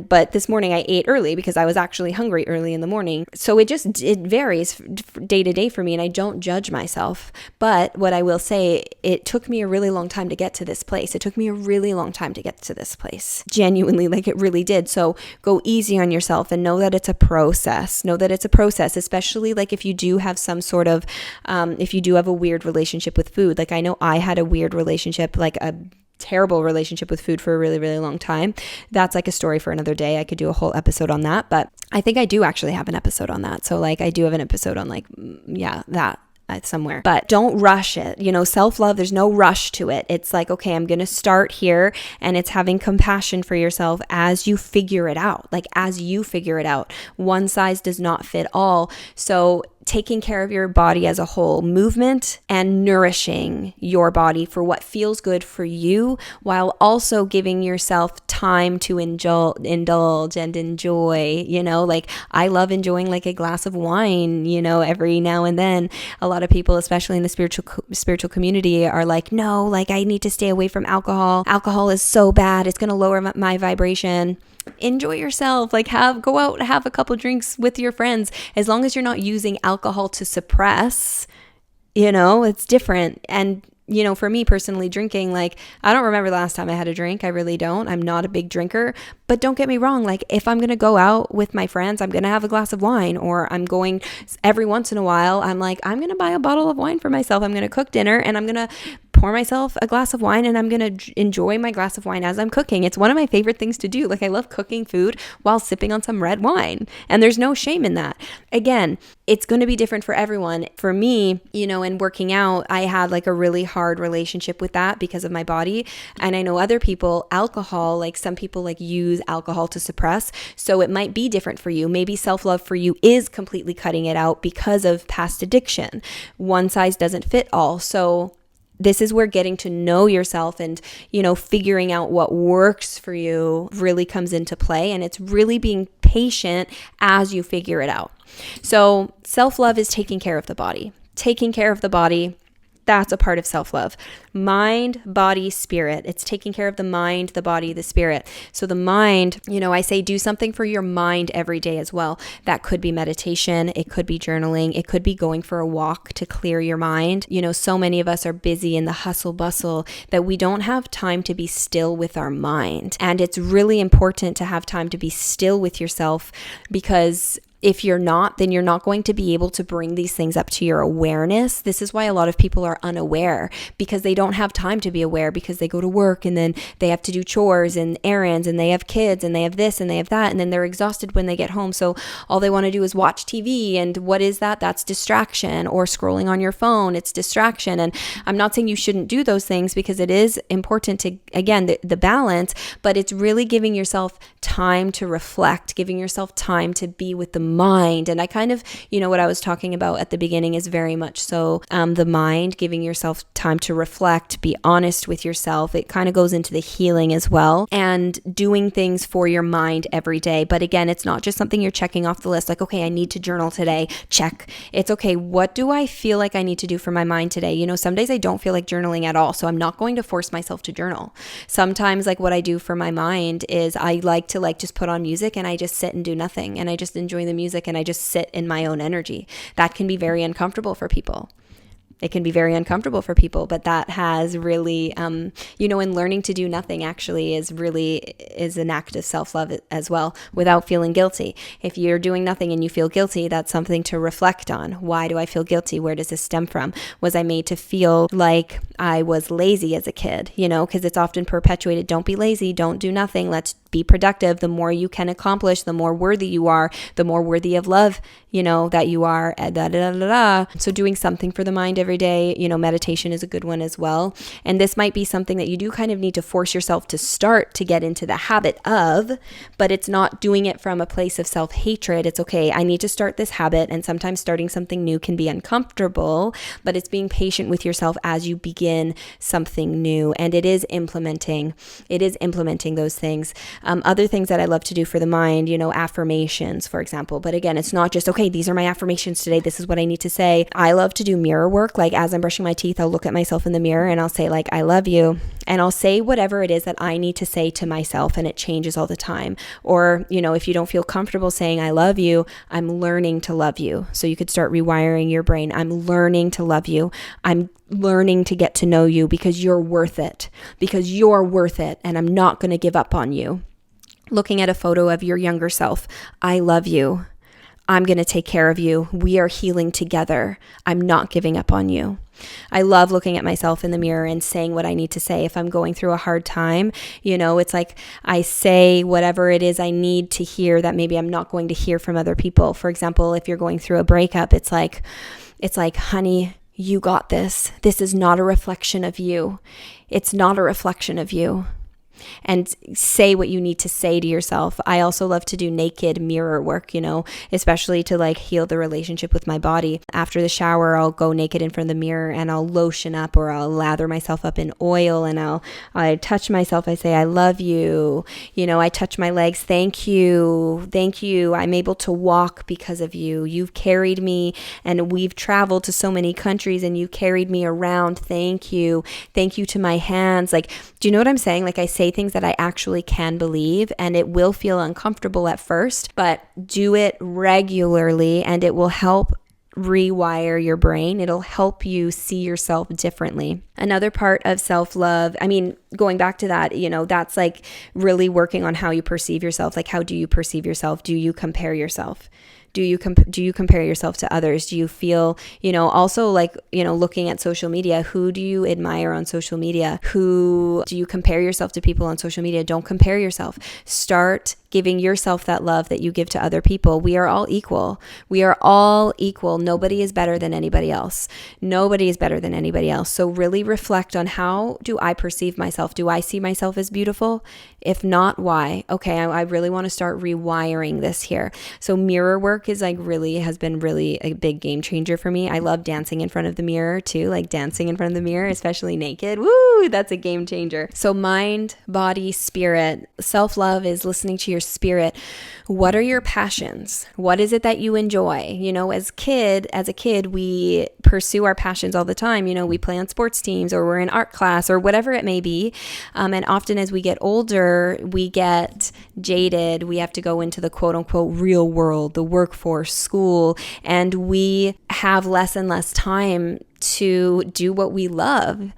But this morning I ate early because I was actually hungry early in the morning. So it varies day to day for me, and I don't judge myself. But what I will say, it took me a really long time to get to this place. It took me a really long time to get to this place. Genuinely, like, it really did. So go easy on yourself and know that it's a process. Especially like if you do have some sort of, if you do have a weird relationship with food. Like, I know I had a weird relationship, like a terrible relationship with food for a really, really long time. That's like a story for another day. I could do a whole episode on that, but I think I do actually have an episode on that. So like, I do have an episode on like, that somewhere, but don't rush it. Self-love, there's no rush to it. It's like, okay, I'm going to start here, and it's having compassion for yourself as you figure it out. One size does not fit all. So taking care of your body as a whole, movement and nourishing your body for what feels good for you, while also giving yourself time to indulge and enjoy, like, I love enjoying like a glass of wine, every now and then. A lot of people, especially in the spiritual community, are like, no, like, I need to stay away from alcohol. Alcohol is so bad. It's going to lower my vibration. Enjoy yourself. Like, go out, have a couple drinks with your friends. As long as you're not using alcohol to suppress, it's different. And for me personally, drinking, like, I don't remember the last time I had a drink. I really don't. I'm not a big drinker, but don't get me wrong. Like, if I'm going to go out with my friends, I'm going to have a glass of wine, or I'm going every once in a while, I'm like, I'm going to buy a bottle of wine for myself. I'm going to cook dinner, and I'm going to pour myself a glass of wine, and I'm going to enjoy my glass of wine as I'm cooking. It's one of my favorite things to do. Like, I love cooking food while sipping on some red wine, and there's no shame in that. Again, it's going to be different for everyone. For me, in working out, I had like a really hard relationship with that because of my body. And I know other people, alcohol, like some people like use alcohol to suppress. So it might be different for you. Maybe self-love for you is completely cutting it out because of past addiction. One size doesn't fit all. So this is where getting to know yourself and, figuring out what works for you really comes into play. And it's really being patient as you figure it out. So self-love is taking care of the body. Taking care of the body That's a part of self-love. Mind, body, spirit. It's taking care of the mind, the body, the spirit. So the mind, I say do something for your mind every day as well. That could be meditation. It could be journaling. It could be going for a walk to clear your mind. So many of us are busy in the hustle bustle that we don't have time to be still with our mind. And it's really important to have time to be still with yourself, because if you're not, then you're not going to be able to bring these things up to your awareness. This is why a lot of people are unaware, because they don't have time to be aware, because they go to work and then they have to do chores and errands and they have kids and they have this and they have that. And then they're exhausted when they get home. So all they want to do is watch TV. And what is that? That's distraction. Or scrolling on your phone. It's distraction. And I'm not saying you shouldn't do those things, because it is important to, again, the balance, but it's really giving yourself time to reflect, giving yourself time to be with the mind. And I kind of, what I was talking about at the beginning is very much so the mind, giving yourself time to reflect, be honest with yourself. It kind of goes into the healing as well, and doing things for your mind every day. But again, it's not just something you're checking off the list, like, okay, I need to journal today, check. It's okay, what do I feel like I need to do for my mind today? Some days I don't feel like journaling at all, so I'm not going to force myself to journal. Sometimes, like, what I do for my mind is I like to just put on music and I just sit and do nothing, and I just enjoy the music and I just sit in my own energy. That can be very uncomfortable for people. It can be very uncomfortable for people, but that has really, and learning to do nothing actually is an act of self-love as well, without feeling guilty. If you're doing nothing and you feel guilty, that's something to reflect on. Why do I feel guilty? Where does this stem from? Was I made to feel like I was lazy as a kid? Because it's often perpetuated. Don't be lazy. Don't do nothing. Let's be productive. The more you can accomplish, the more worthy you are, the more worthy of love, that you are. So doing something for the mind every day, meditation is a good one as well. And this might be something that you do kind of need to force yourself to start to get into the habit of, but it's not doing it from a place of self-hatred. It's okay, I need to start this habit. And sometimes starting something new can be uncomfortable, but it's being patient with yourself as you begin something new. And it is implementing those things. Other things that I love to do for the mind, affirmations, for example. But again, it's not just, okay, these are my affirmations today. This is what I need to say. I love to do mirror work. Like as I'm brushing my teeth, I'll look at myself in the mirror and I'll say like, I love you. And I'll say whatever it is that I need to say to myself, and it changes all the time. Or, if you don't feel comfortable saying I love you, I'm learning to love you. So you could start rewiring your brain. I'm learning to love you. I'm learning to get to know you because you're worth it. And I'm not going to give up on you. Looking at a photo of your younger self, I love you. I'm going to take care of you. We are healing together. I'm not giving up on you. I love looking at myself in the mirror and saying what I need to say. If I'm going through a hard time, it's like I say whatever it is I need to hear that maybe I'm not going to hear from other people. For example, if you're going through a breakup, it's like, honey, you got this. This is not a reflection of you. It's not a reflection of you. And say what you need to say to yourself. I also love to do naked mirror work, especially to like heal the relationship with my body. After the shower, I'll go naked in front of the mirror and I'll lotion up, or I'll lather myself up in oil, and I touch myself. I say, I love you. I touch my legs. Thank you. Thank you. I'm able to walk because of you. You've carried me, and we've traveled to so many countries and you carried me around. Thank you. Thank you to my hands. Like, do you know what I'm saying? Like I say things that I actually can believe, and it will feel uncomfortable at first, but do it regularly and it will help rewire your brain. It'll help you see yourself differently. Another part of self-love, going back to that, that's like really working on how you perceive yourself. Like, how do you perceive yourself? Do you compare yourself? Do you compare yourself to others? Do you feel, also like, looking at social media, who do you admire on social media? Who do you compare yourself to people on social media? Don't compare yourself. Start giving yourself that love that you give to other people. We are all equal. Nobody is better than anybody else. So really reflect on, how do I perceive myself? Do I see myself as beautiful? If not, why? Okay, I really want to start rewiring this here. So mirror work work is like really has been really a big game changer for me. I love dancing in front of the mirror too, like dancing in front of the mirror, especially naked. Woo, that's a game changer. So mind, body, spirit. Self-love is listening to your spirit. What are your passions? What is it that you enjoy? You know, as a kid, we pursue our passions all the time. You know, we play on sports teams or we're in art class or whatever it may be. And often as we get older, we get jaded. We have to go into the quote unquote real world, the workforce, school, and we have less and less time to do what we love.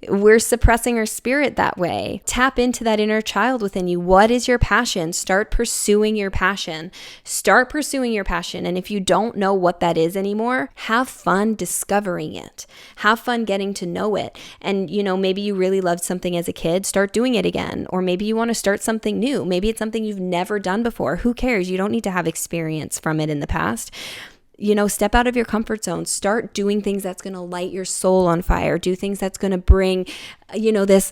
We're suppressing our spirit that way. Tap into that inner child within you. What is your passion? Start pursuing your passion. Start pursuing your passion. And if you don't know what that is anymore, have fun discovering it. Have fun getting to know it. And, you know, maybe you really loved something as a kid, start doing it again. Or maybe you want to start something new. Maybe it's something you've never done before. Who cares? You don't need to have experience from it in the past. You know, step out of your comfort zone, start doing things that's going to light your soul on fire, do things that's going to bring, you know, this,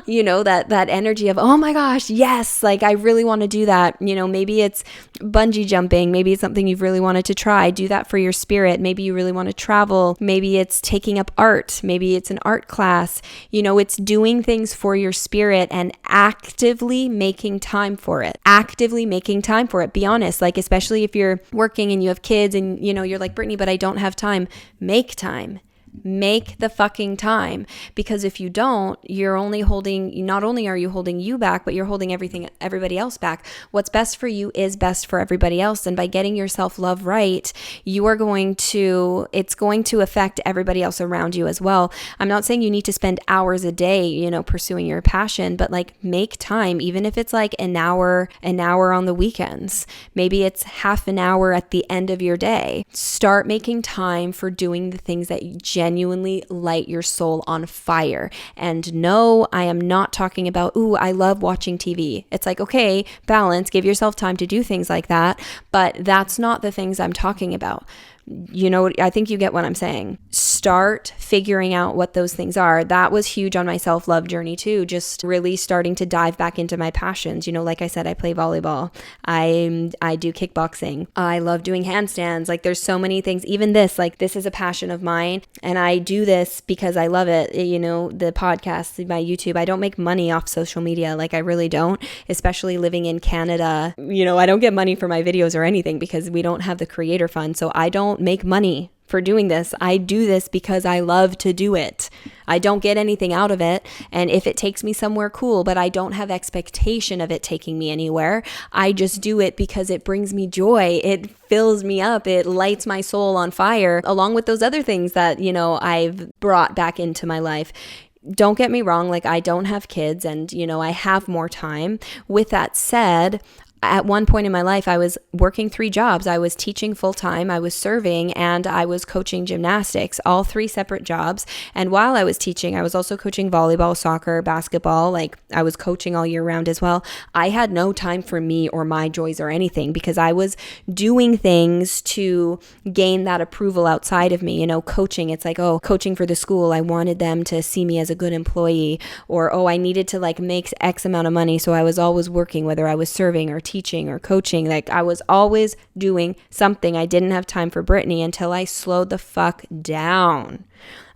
you know, that energy of, oh my gosh, yes, like I really want to do that. You know, maybe it's bungee jumping. Maybe it's something you've really wanted to try. Do that for your spirit. Maybe you really want to travel. Maybe it's taking up art. Maybe it's an art class. You know, it's doing things for your spirit and actively making time for it. Actively making time for it. Be honest, like, especially if you're working and you have kids and, you know, you're like, Brittany, but I don't have time. Make time. Make the fucking time, because if you don't, you're only holding, not only are you holding you back, but you're holding everybody else back. What's best for you is best for everybody else. And by getting your self-love right, it's going to affect everybody else around you as well. I'm not saying you need to spend hours a day, you know, pursuing your passion, but like make time, even if it's like an hour on the weekends. Maybe it's half an hour at the end of your day. Start making time for doing the things that you genuinely light your soul on fire. And no, I am not talking about, ooh, I love watching TV. It's like, okay, balance, give yourself time to do things like that. But that's not the things I'm talking about. You know, I think you get what I'm saying. Start figuring out what those things are. That was huge on my self-love journey too. Just really starting to dive back into my passions. You know, like I said, I play volleyball. I do kickboxing. I love doing handstands. Like there's so many things. Even this is a passion of mine. And I do this because I love it. You know, the podcast, my YouTube, I don't make money off social media. Like I really don't, especially living in Canada. You know, I don't get money for my videos or anything because we don't have the creator fund. So I don't make money for doing this. I do this because I love to do it. I don't get anything out of it. And if it takes me somewhere, cool, but I don't have expectation of it taking me anywhere. I just do it because it brings me joy. It fills me up. It lights my soul on fire, along with those other things that, you know, I've brought back into my life. Don't get me wrong, like I don't have kids and, you know, I have more time. With that said, at one point in my life, I was working 3 jobs. I was teaching full time, I was serving, and I was coaching gymnastics, all 3 separate jobs. And while I was teaching, I was also coaching volleyball, soccer, basketball. Like I was coaching all year round as well. I had no time for me or my joys or anything because I was doing things to gain that approval outside of me. You know, coaching, it's like, oh, coaching for the school. I wanted them to see me as a good employee, or, oh, I needed to like make X amount of money. So I was always working, whether I was serving or teaching or coaching. Like I was always doing something. I didn't have time for Brittany until I slowed the fuck down.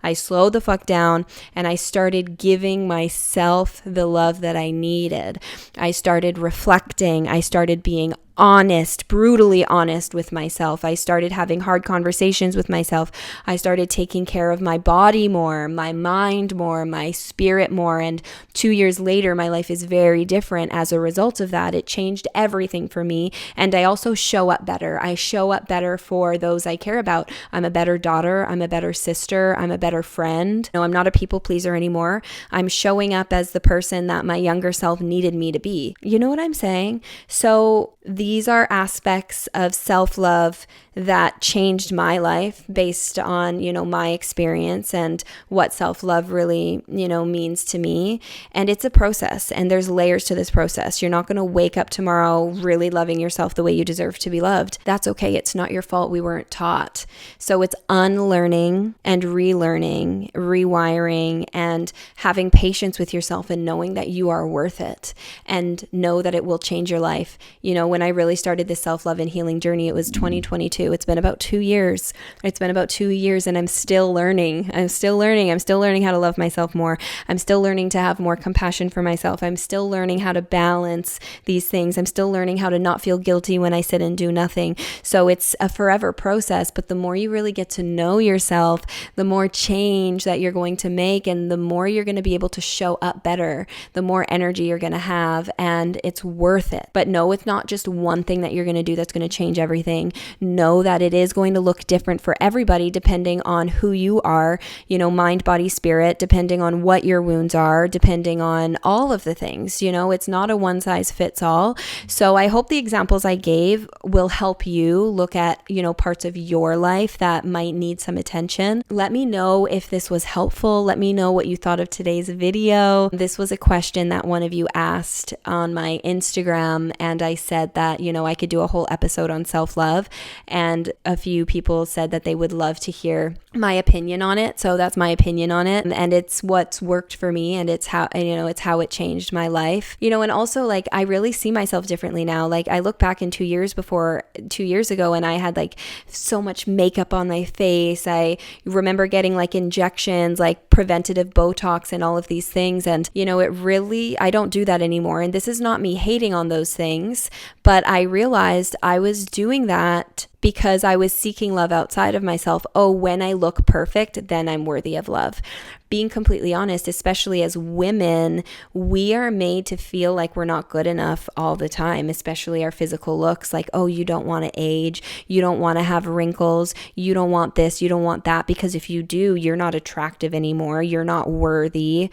I slowed the fuck down and I started giving myself the love that I needed. I started reflecting. I started being honest, brutally honest with myself. I started having hard conversations with myself. I started taking care of my body more, my mind more, my spirit more. And 2 years later, my life is very different as a result of that. It changed everything for me. And I also show up better. I show up better for those I care about. I'm a better daughter. I'm a better sister. I'm a better friend. No, I'm not a people pleaser anymore. I'm showing up as the person that my younger self needed me to be. You know what I'm saying? So these are aspects of self-love that changed my life based on, my experience and what self-love really, means to me. And it's a process, and there's layers to this process. You're not going to wake up tomorrow really loving yourself the way you deserve to be loved. That's okay. It's not your fault. We weren't taught. So it's unlearning and relearning, rewiring, and having patience with yourself and knowing that you are worth it, and know that it will change your life. When I really started this self-love and healing journey, it was 2022. It's been about 2 years. And I'm still learning. I'm still learning how to love myself more. I'm still learning to have more compassion for myself. I'm still learning how to balance these things. I'm still learning how to not feel guilty when I sit and do nothing. So it's a forever process, but the more you really get to know yourself, the more change that you're going to make, and the more you're going to be able to show up better, the more energy you're going to have, and it's worth it. But no, it's not just one thing that you're going to do that's going to change everything. Know that it is going to look different for everybody depending on who you are, mind, body, spirit, depending on what your wounds are, depending on all of the things. It's not a one size fits all. So I hope the examples I gave will help you look at, parts of your life that might need some attention. Let me know if this was helpful. Let me know what you thought of today's video. This was a question that one of you asked on my Instagram, and I said that, I could do a whole episode on self-love, and a few people said that they would love to hear my opinion on it. So that's my opinion on it, and it's what's worked for me, and it's how it changed my life. And also, I really see myself differently now. I look back in 2 years ago, and I had so much makeup on my face. I remember getting injections, preventative Botox and all of these things, and I don't do that anymore. And this is not me hating on those things, but I realized I was doing that because I was seeking love outside of myself. Oh, when I look perfect, then I'm worthy of love. Being completely honest, especially as women, we are made to feel like we're not good enough all the time, especially our physical looks. Oh, you don't want to age. You don't want to have wrinkles. You don't want this. You don't want that. Because if you do, you're not attractive anymore. You're not worthy.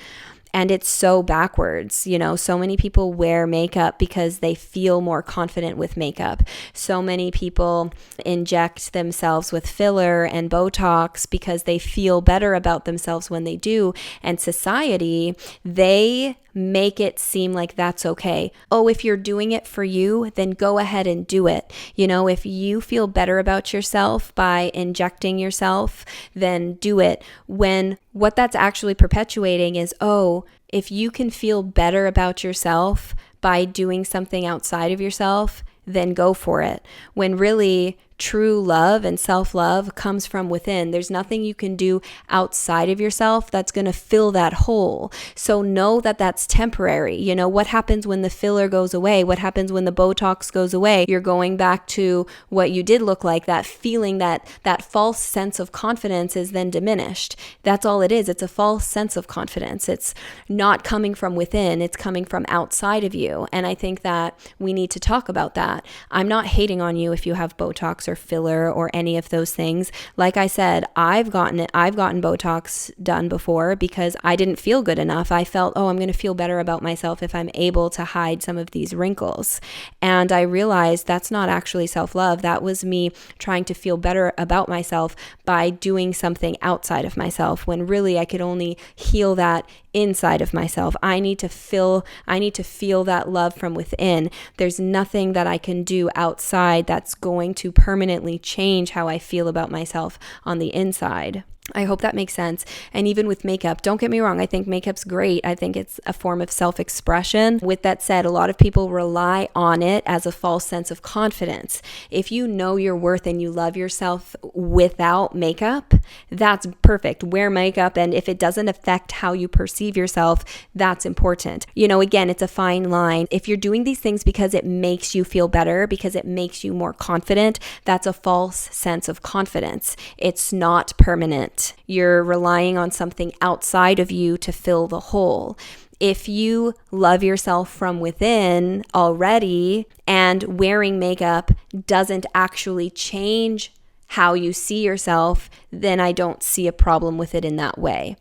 And it's so backwards. So many people wear makeup because they feel more confident with makeup. So many people inject themselves with filler and Botox because they feel better about themselves when they do. And society, they make it seem like that's okay. Oh, if you're doing it for you, then go ahead and do it. If you feel better about yourself by injecting yourself, then do it. When what that's actually perpetuating is, oh, if you can feel better about yourself by doing something outside of yourself, then go for it. When really true love and self-love comes from within. There's nothing you can do outside of yourself that's going to fill that hole. So know that that's temporary. What happens when the filler goes away? What happens when the Botox goes away? You're going back to what you did look like. That feeling, that false sense of confidence is then diminished. That's all it is. It's a false sense of confidence. It's not coming from within. It's coming from outside of you. And I think that we need to talk about that. I'm not hating on you if you have Botox or filler or any of those things. Like I said, I've gotten Botox done before because I didn't feel good enough. I felt, oh, I'm going to feel better about myself if I'm able to hide some of these wrinkles. And I realized that's not actually self-love. That was me trying to feel better about myself by doing something outside of myself, when really I could only heal that inside of myself. I need to feel that love from within. There's nothing that I can do outside that's going to permanently change how I feel about myself on the inside. I hope that makes sense. And even with makeup, don't get me wrong, I think makeup's great. I think it's a form of self-expression. With that said, a lot of people rely on it as a false sense of confidence. If you know your worth and you love yourself without makeup, that's perfect. Wear makeup, and if it doesn't affect how you perceive yourself, that's important. Again, it's a fine line. If you're doing these things because it makes you feel better, because it makes you more confident, that's a false sense of confidence. It's not permanent. You're relying on something outside of you to fill the hole. If you love yourself from within already, and wearing makeup doesn't actually change how you see yourself, then I don't see a problem with it in that way.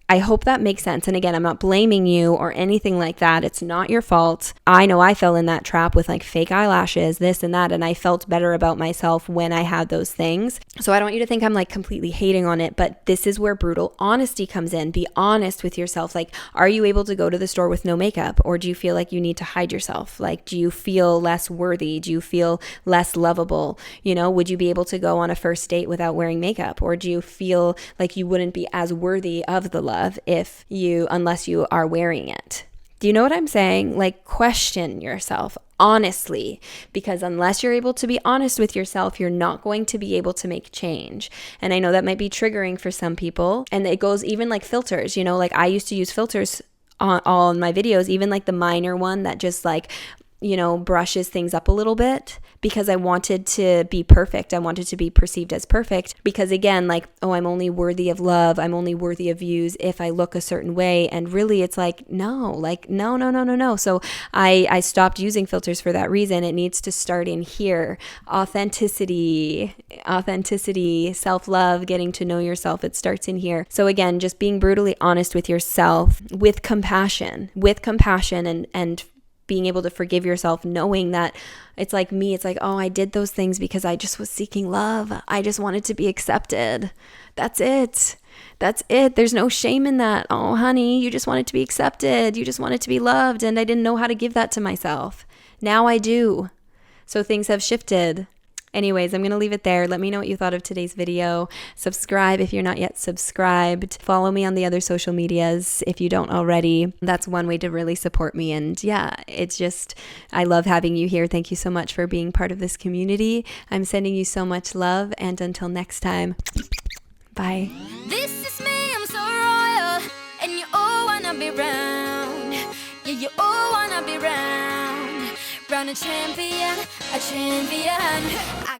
I hope that makes sense. And again, I'm not blaming you or anything like that. It's not your fault. I know I fell in that trap with like fake eyelashes, this and that, and I felt better about myself when I had those things. So I don't want you to think I'm like completely hating on it, but this is where brutal honesty comes in. Be honest with yourself. Like, are you able to go to the store with no makeup, or do you feel like you need to hide yourself? Like, do you feel less worthy? Do you feel less lovable? You know, would you be able to go on a first date without wearing makeup? Or do you feel like you wouldn't be as worthy of the love unless you are wearing it? Do you know what I'm saying? Like, question yourself honestly, because unless you're able to be honest with yourself, you're not going to be able to make change. And I know that might be triggering for some people. And it goes even like filters, you know, like I used to use filters on all my videos, even like the minor one that just like, you know, brushes things up a little bit, because I wanted to be perfect. I wanted to be perceived as perfect because, again, like, oh, I'm only worthy of love. I'm only worthy of views if I look a certain way. And really it's like, no. So I stopped using filters for that reason. It needs to start in here. Authenticity, self-love, getting to know yourself. It starts in here. So again, just being brutally honest with yourself with compassion and being able to forgive yourself, knowing that it's like me. It's like, oh, I did those things because I just was seeking love. I just wanted to be accepted. That's it. There's no shame in that. Oh, honey, you just wanted to be accepted. You just wanted to be loved. And I didn't know how to give that to myself. Now I do. So things have shifted. Anyways, I'm going to leave it there. Let me know what you thought of today's video. Subscribe if you're not yet subscribed. Follow me on the other social medias if you don't already. That's one way to really support me. And yeah, it's just, I love having you here. Thank you so much for being part of this community. I'm sending you so much love. And until next time, bye. This is me, I'm so royal, and you all wanna be round. Yeah, you all wanna be round a champion, a champion.